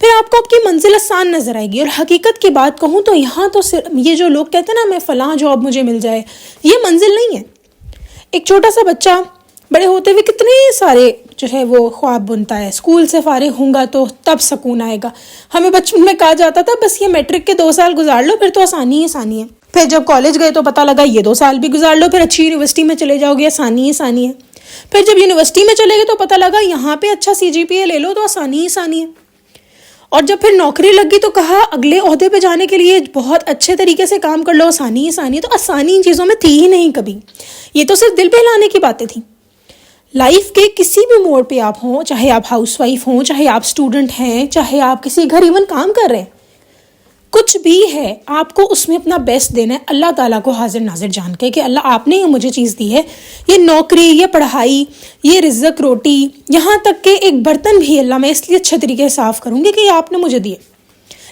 پھر آپ کو آپ کی منزل آسان نظر آئے گی. اور حقیقت کی بات کہوں تو یہاں تو یہ جو لوگ کہتے ہیں نا میں فلاں جاب مجھے مل جائے، یہ منزل نہیں ہے. ایک چھوٹا سا بچہ بڑے ہوتے ہوئے کتنے سارے جو ہے وہ خواب بنتا ہے. اسکول سے فارغ ہوں گا تو تب سکون آئے گا. ہمیں بچپن میں کہا جاتا تھا بس یہ میٹرک کے 2 سال گزار لو پھر تو آسانی ہی آسانی ہے. پھر جب کالج گئے تو پتہ لگا یہ 2 سال بھی گزار لو پھر اچھی یونیورسٹی میں چلے جاؤ گے، آسانی ہی آسانی ہے. پھر جب یونیورسٹی میں چلے گئے تو پتہ لگا یہاں پہ اچھا CGPA لے لو تو آسانی ہی آسانی ہے. اور جب پھر نوکری لگی تو کہا اگلے عہدے پہ جانے کے لیے بہت اچھے طریقے سے کام کر لو، آسانی ہی آسانی ہے. تو آسانی ان چیزوں میں تھی ہی نہیں کبھی. یہ تو صرف دل پہ لانے کی باتیں تھیں. لائف کے کسی بھی موڑ پہ آپ ہوں، چاہے آپ ہاؤس وائف ہوں، چاہے آپ اسٹوڈنٹ ہیں، چاہے آپ کسی گھر ایون کام کر رہے ہیں، کچھ بھی ہے آپ کو اس میں اپنا بیسٹ دینا ہے اللہ تعالیٰ کو حاضر ناظر جان کے کہ اللہ آپ نے یہ مجھے چیز دی ہے، یہ نوکری، یہ پڑھائی، یہ رزق روٹی، یہاں تک کہ ایک برتن بھی اللہ میں اس لیے اچھے طریقے سے صاف کروں گی کہ یہ آپ نے مجھے دیے،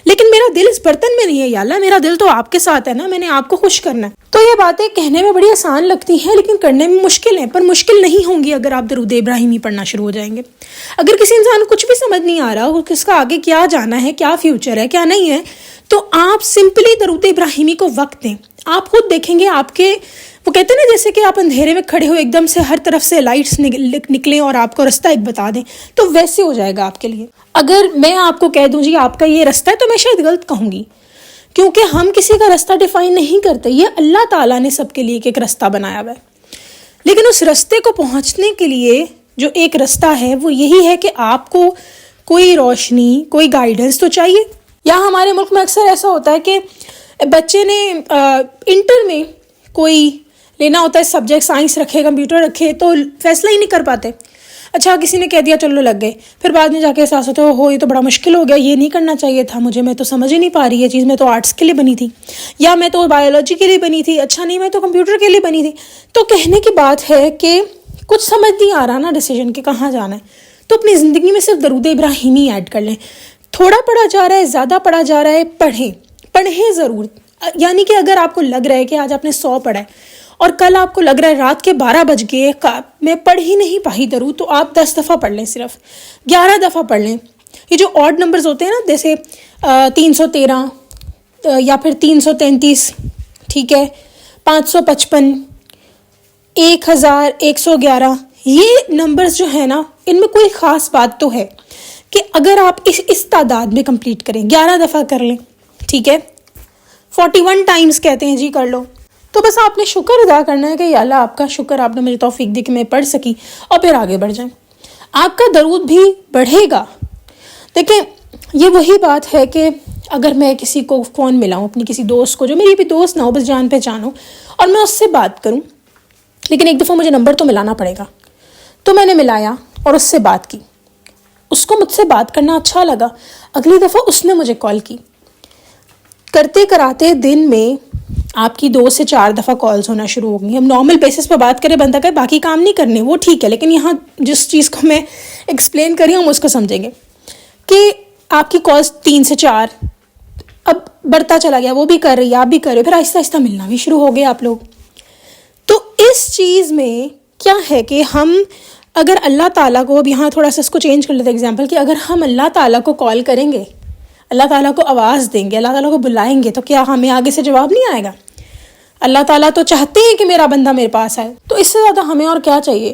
لیکن میرا دل اس برتن میں نہیں ہے یا اللہ، میرا دل تو آپ کے ساتھ ہے نا، میں نے آپ کو خوش کرنا ہے. تو یہ باتیں کہنے میں بڑی آسان لگتی ہیں لیکن کرنے میں مشکل ہیں، پر مشکل نہیں ہوں گی اگر آپ درود ابراہیمی پڑھنا شروع ہو جائیں گے. اگر کسی انسان کو کچھ بھی سمجھ نہیں آ رہا کس کا آگے کیا جانا ہے، کیا فیوچر ہے، کیا نہیں ہے، تو آپ سمپلی درود ابراہیمی کو وقت دیں. آپ خود دیکھیں گے آپ کے، وہ کہتے ہیں نا جیسے کہ آپ اندھیرے میں کھڑے ہو ایک دم سے ہر طرف سے لائٹس نکلیں اور آپ کو رستہ ایک بتا دیں، تو ویسے ہو جائے گا آپ کے لیے. اگر میں آپ کو کہہ دوں جی آپ کا یہ رستہ ہے تو میں شاید غلط کہوں گی، کیونکہ ہم کسی کا رستہ ڈیفائن نہیں کرتے. یہ اللہ تعالیٰ نے سب کے لیے ایک رستہ بنایا ہوا ہے، لیکن اس رستے کو پہنچنے کے لیے جو ایک رستہ ہے وہ یہی ہے کہ آپ کو کوئی روشنی، کوئی گائیڈنس تو چاہیے. یا ہمارے ملک میں اکثر ایسا ہوتا ہے کہ بچے نے انٹر میں کوئی لینا ہوتا ہے سبجیکٹ، سائنس رکھے، کمپیوٹر رکھے، تو فیصلہ ہی نہیں کر پاتے. اچھا کسی نے کہہ دیا چلو لگ گئے، پھر بعد میں جا کے احساس ہوتا ہے ہو یہ تو بڑا مشکل ہو گیا، یہ نہیں کرنا چاہیے تھا مجھے، میں تو سمجھ ہی نہیں پا رہی یہ چیز، میں تو آرٹس کے لیے بنی تھی، یا میں تو بایولوجی کے لیے بنی تھی، اچھا نہیں میں تو کمپیوٹر کے لیے بنی تھی. تو کہنے کی بات ہے کہ کچھ سمجھ نہیں آ رہا نا ڈیسیژن کہ کہاں جانا ہے، تو اپنی زندگی میں صرف درود ابراہیمی ایڈ کر لیں. تھوڑا پڑھا جا رہا ہے، زیادہ پڑھا جا رہا ہے، پڑھیں ضرور. یعنی کہ اگر آپ کو لگ رہا ہے کہ آج آپ نے 100 پڑھا ہے اور کل آپ کو لگ رہا ہے رات کے 12 بج گئے میں پڑھ ہی نہیں پائی درود، تو آپ 10 دفعہ پڑھ لیں، صرف 11 دفعہ پڑھ لیں. یہ جو آڈ نمبرز ہوتے ہیں نا جیسے 313 یا پھر 333، ٹھیک ہے، 555، 1111، یہ نمبرز جو ہے نا ان میں کوئی خاص بات تو ہے کہ اگر آپ اس تعداد میں کمپلیٹ کریں، 11 دفعہ کر لیں، ٹھیک ہے، 41 ٹائمز کہتے ہیں جی، کر لو. تو بس آپ نے شکر ادا کرنا ہے کہ یا اللہ آپ کا شکر، آپ نے مجھے توفیق دی کہ میں پڑھ سکی، اور پھر آگے بڑھ جائیں. آپ کا درود بھی بڑھے گا. دیکھیں یہ وہی بات ہے کہ اگر میں کسی کو فون ملاؤں، اپنی کسی دوست کو جو میری بھی دوست نہ ہو، بس جان پہچان ہو، اور میں اس سے بات کروں، لیکن ایک دفعہ مجھے نمبر تو ملانا پڑے گا. تو میں نے ملایا اور اس سے بات کی، اس کو مجھ سے بات کرنا اچھا لگا، اگلی دفعہ اس نے مجھے کال کی. کرتے کراتے دن میں آپ کی 2 سے 4 دفعہ کالز ہونا شروع ہو گئی. ہم نارمل بیسس پہ بات کریں، بندہ کہے باقی کام نہیں کرنے، وہ ٹھیک ہے، لیکن یہاں جس چیز کو میں ایکسپلین کر رہی ہوں ہم اس کو سمجھیں گے کہ آپ کی کالز 3 سے 4 اب بڑھتا چلا گیا، وہ بھی کر رہی ہے، آپ بھی کر رہے، پھر آہستہ آہستہ ملنا بھی شروع ہو گئے آپ لوگ. تو اس چیز میں کیا ہے کہ ہم اگر اللہ تعالیٰ کو، اب یہاں تھوڑا سا اس کو چینج کر لیتے ایگزامپل، کہ اگر ہم اللہ تعالیٰ کو کال کریں گے، اللہ تعالیٰ کو آواز دیں گے، اللہ تعالیٰ کو بلائیں گے، تو کیا ہمیں آگے سے جواب نہیں آئے گا؟ اللہ تعالیٰ تو چاہتے ہیں کہ میرا بندہ میرے پاس آئے. تو اس سے زیادہ ہمیں اور کیا چاہیے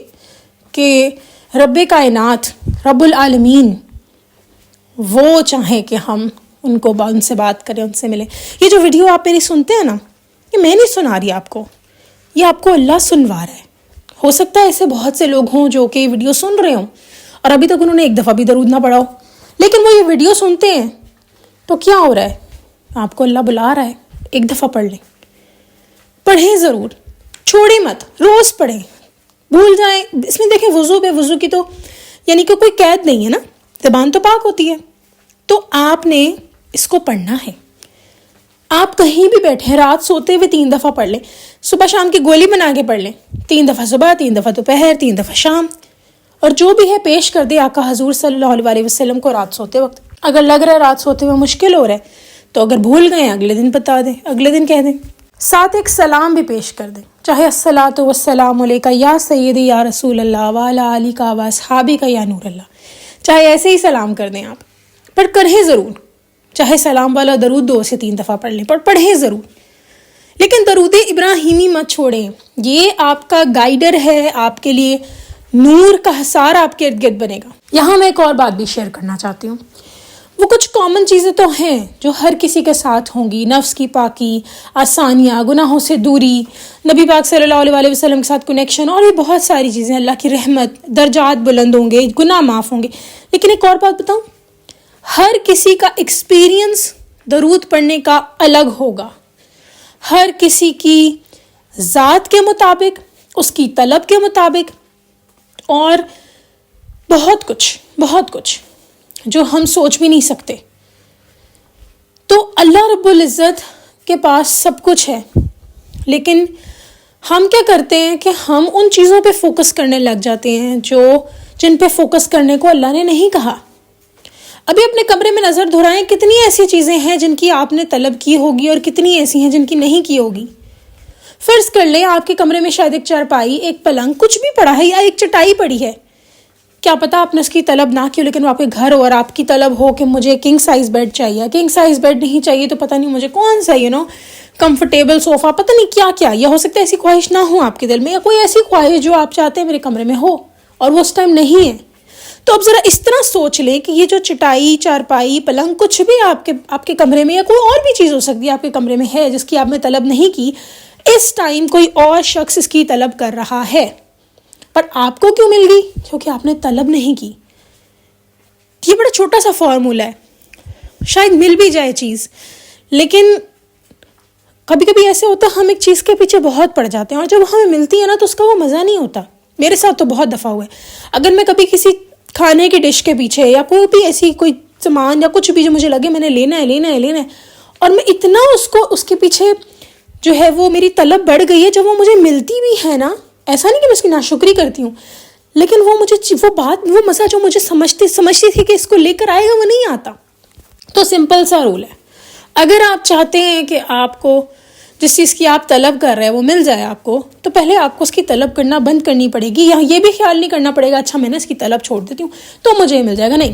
کہ رب کائنات، رب العالمین وہ چاہیں کہ ہم ان سے بات کریں، ان سے ملیں. یہ جو ویڈیو آپ میری سنتے ہیں نا، یہ میں نہیں سنا رہی آپ کو، یہ آپ کو اللہ سنوا رہا ہے. ہو سکتا ہے ایسے بہت سے لوگ ہوں جو کہ ویڈیو سن رہے ہوں اور ابھی تک انہوں نے ایک دفعہ بھی درود نہ پڑھا ہو، لیکن وہ یہ ویڈیو سنتے ہیں. تو کیا ہو رہا ہے؟ آپ کو اللہ بلا رہا ہے، ایک دفعہ پڑھ لیں، پڑھیں ضرور، چھوڑیں مت، روز پڑھیں، بھول جائیں. اس میں دیکھیں وضو بے وضو کی تو یعنی کہ کوئی قید نہیں ہے نا، زبان تو پاک ہوتی ہے. تو آپ نے اس کو پڑھنا ہے. آپ کہیں بھی بیٹھے ہیں، رات سوتے ہوئے 3 دفعہ پڑھ لیں، صبح شام کی گولی بنا کے پڑھ لیں، 3 دفعہ صبح، 3 دفعہ دوپہر، 3 دفعہ شام، اور جو بھی ہے پیش کر دے آقا حضور صلی اللہ علیہ وسلم کو رات سوتے وقت. اگر لگ رہا ہے رات سوتے ہوئے مشکل ہو رہا ہے تو اگر بھول گئے اگلے دن بتا دیں، اگلے دن کہہ دیں. ساتھ ایک سلام بھی پیش کر دیں، چاہے الصلاۃ والسلام علیکہ یا سیدی یا رسول اللہ وعلی آلک و اصحابک یا نور اللہ، چاہے ایسے ہی سلام کر دیں آپ. پر کریں ضرور، چاہے سلام والا درود 2 سے 3 دفعہ پڑھ لیں، پر پڑھیں ضرور. لیکن درود ابراہیمی مت چھوڑیں، یہ آپ کا گائیڈر ہے، آپ کے لیے نور کا حصار آپ کے ارد گرد بنے گا. یہاں میں ایک اور بات بھی شیئر کرنا چاہتی ہوں. وہ کچھ کامن چیزیں تو ہیں جو ہر کسی کے ساتھ ہوں گی، نفس کی پاکی، آسانیاں، گناہوں سے دوری، نبی پاک صلی اللہ علیہ وسلم کے ساتھ کنیکشن، اور بھی بہت ساری چیزیں، اللہ کی رحمت، درجات بلند ہوں گے، گناہ معاف ہوں گے. لیکن ایک اور بات بتاؤں، ہر کسی کا ایکسپیرینس درود پڑھنے کا الگ ہوگا. ہر کسی کی ذات کے مطابق، اس کی طلب کے مطابق، اور بہت کچھ جو ہم سوچ بھی نہیں سکتے. تو اللہ رب العزت کے پاس سب کچھ ہے، لیکن ہم کیا کرتے ہیں کہ ہم ان چیزوں پہ فوکس کرنے لگ جاتے ہیں جن پہ فوکس کرنے کو اللہ نے نہیں کہا. ابھی اپنے کمرے میں نظر دہرائیں، کتنی ایسی چیزیں ہیں جن کی آپ نے طلب کی ہوگی اور کتنی ایسی ہیں جن کی نہیں کی ہوگی. فرض کر لیں آپ کے کمرے میں شاید ایک چارپائی، ایک پلنگ، کچھ بھی پڑا ہے، یا ایک چٹائی پڑی ہے. کیا پتا آپ نے اس کی طلب نہ کی ہو، لیکن وہ آپ کے گھر ہو اور آپ کی طلب ہو کہ مجھے کنگ سائز بیڈ چاہیے. کنگ سائز بیڈ نہیں چاہیے تو پتہ نہیں مجھے کون سا کمفرٹیبل صوفہ، پتہ نہیں کیا. یا ہو سکتا ہے ایسی خواہش نہ ہو آپ کے دل میں، یا کوئی ایسی خواہش جو آپ چاہتے ہیں میرے کمرے میں ہو اور وہ اس ٹائم نہیں ہے. تو اب ذرا اس طرح سوچ لیں کہ یہ جو چٹائی، چارپائی، پلنگ، کچھ بھی آپ کے کمرے میں، یا کوئی اور بھی چیز ہو سکتی ہے آپ کے کمرے میں ہے جس کی آپ نے طلب نہیں کی، اس ٹائم کوئی اور شخص اس کی طلب کر رہا ہے، پر آپ کو کیوں مل گئی؟ کیونکہ آپ نے طلب نہیں کی. یہ بڑا چھوٹا سا فارمولا ہے، شاید مل بھی جائے چیز، لیکن کبھی کبھی ایسے ہوتا ہے ہم ایک چیز کے پیچھے بہت پڑ جاتے ہیں، اور جب ہمیں ملتی ہے نا تو اس کا وہ مزہ نہیں ہوتا. میرے ساتھ تو بہت دفعہ ہوا ہے. اگر میں کبھی کسی کھانے کی ڈش کے پیچھے، یا کوئی بھی ایسی کوئی سامان یا کچھ بھی جو مجھے لگے میں نے لینا ہے، اور میں اتنا اس کے پیچھے جو ہے وہ میری طلب بڑھ گئی ہے، جب وہ مجھے ملتی بھی ہے نا، ایسا نہیں کہ میں اس کی ناشکری کرتی ہوں، لیکن وہ مجھے وہ مزہ جو مجھے سمجھتی تھی کہ اس کو لے کر آئے گا، وہ نہیں آتا. تو سمپل سا رول ہے، اگر آپ چاہتے ہیں کہ آپ کو جس چیز کی آپ طلب کر رہے ہیں وہ مل جائے آپ کو، تو پہلے آپ کو اس کی طلب کرنا بند کرنی پڑے گی. یا یہ بھی خیال نہیں کرنا پڑے گا اچھا میں نے اس کی طلب چھوڑ دیتی ہوں تو مجھے مل جائے گا. نہیں،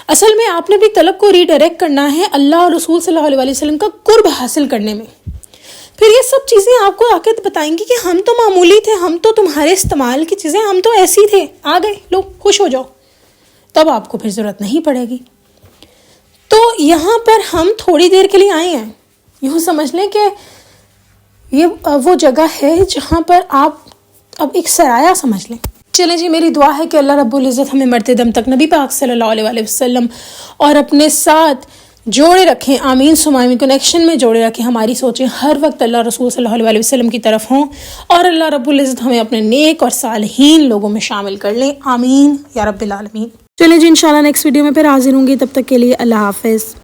اصل میں آپ نے اپنی طلب کو ریڈائریکٹ کرنا ہے اللہ اور رسول صلی اللہ علیہ وسلم کا قرب حاصل کرنے میں. پھر یہ سب چیزیں آپ کو آ کے بتائیں گی کہ ہم تو معمولی تھے، ہم تو تمہارے استعمال کی چیزیں، ہم تو ایسی تھے، آ گئے لو خوش ہو جاؤ. تب آپ کو پھر ضرورت نہیں پڑے گی. تو یہاں پر ہم تھوڑی دیر کے لیے آئے ہیں، یوں سمجھ لیں کہ یہ وہ جگہ ہے جہاں پر آپ اب ایک سرایہ سمجھ لیں. چلیں جی، میری دعا ہے کہ اللہ رب العزت ہمیں مرتے دم تک نبی پاک صلی اللہ علیہ وسلم اور اپنے ساتھ جوڑے رکھیں. آمین ثم آمین. کنیکشن میں جوڑے رکھیں. ہماری سوچیں ہر وقت اللہ رسول صلی اللہ علیہ وسلم کی طرف ہوں، اور اللہ رب العزت ہمیں اپنے نیک اور صالحین لوگوں میں شامل کر لیں. آمین یا رب العالمین. چلیں جی، انشاءاللہ نیکسٹ ویڈیو میں پھر حاضر ہوں گی. تب تک کے لیے اللہ حافظ.